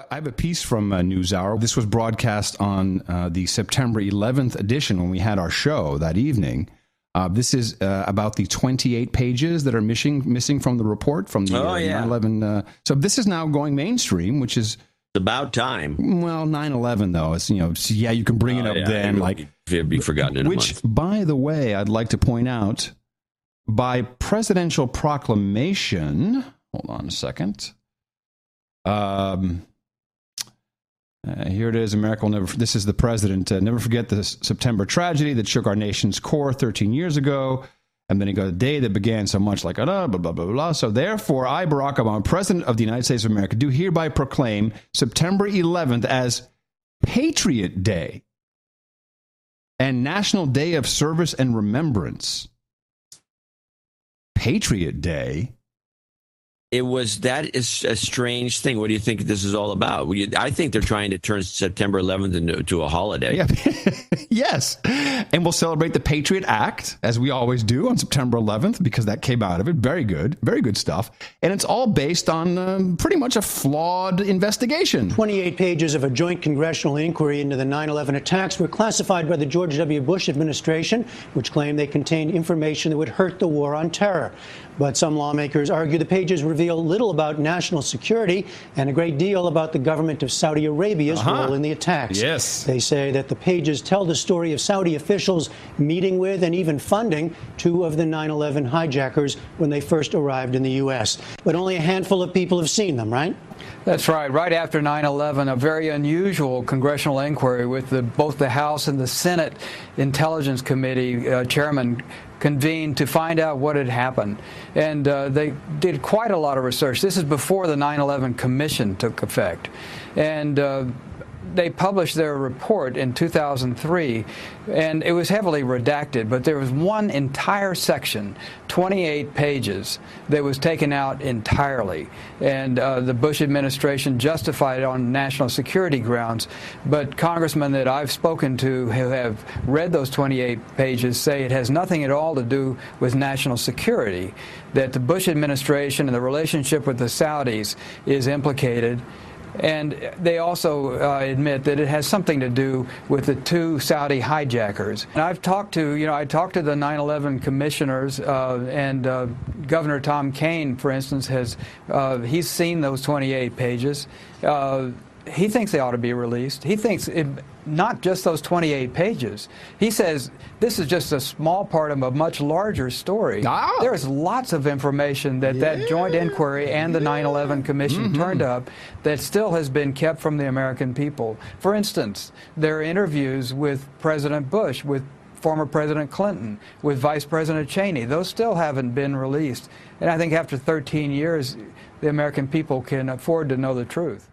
I have a piece from NewsHour. This was broadcast on the September 11th edition when we had our show that evening. This is about the 28 pages that are missing from the report from the 9/11. So this is now going mainstream, which is about time. Well, 9/11 though, it's you can bring it up then, it'd be forgotten in a month. Which, by the way, I'd like to point out, by presidential proclamation. Hold on a second. Here it is. America will never. This is the president. Never forget the September tragedy that shook our nation's core 13 years ago. And then he goes, a day that began so much like, blah, blah, blah, blah, blah. So therefore, I, Barack Obama, President of the United States of America, do hereby proclaim September 11th as Patriot Day and National Day of Service and Remembrance. Patriot Day? That is a strange thing. What do you think this is all about? I think they're trying to turn September 11th into a holiday. Yeah. Yes. And we'll celebrate the Patriot Act, as we always do, on September 11th, because that came out of it. Very good stuff. And it's all based on pretty much a flawed investigation. 28 pages of a joint congressional inquiry into the 9/11 attacks were classified by the George W. Bush administration, which claimed they contained information that would hurt the war on terror. But some lawmakers argue the pages reveal little about national security and a great deal about the government of Saudi Arabia's role in the attacks. Yes. They say that the pages tell the story of Saudi officials meeting with and even funding two of the 9/11 hijackers when they first arrived in the U.S. But only a handful of people have seen them, right? That's right. Right after 9/11, a very unusual congressional inquiry with both the House and the Senate Intelligence Committee chairman convened to find out what had happened. And they did quite a lot of research. This is before the 9/11 Commission took effect. And they published their report in 2003, and it was heavily redacted, but there was one entire section, 28 pages, that was taken out entirely. And the Bush administration justified it on national security grounds. But congressmen that I've spoken to who have read those 28 pages say it has nothing at all to do with national security, that the Bush administration and the relationship with the Saudis is implicated. And they also admit that it has something to do with the two Saudi hijackers. And I've talked to, I talked to the 9/11 commissioners, and Governor Tom Kaine, for instance, he's seen those 28 pages. He thinks they ought to be released. He thinks not just those 28 pages. He says this is just a small part of a much larger story. There's lots of information that joint inquiry and the 9/11 Commission turned up that still has been kept from the American people. For instance, there are interviews with President Bush, with former President Clinton, with Vice President Cheney. Those still haven't been released. And I think after 13 years, the American people can afford to know the truth.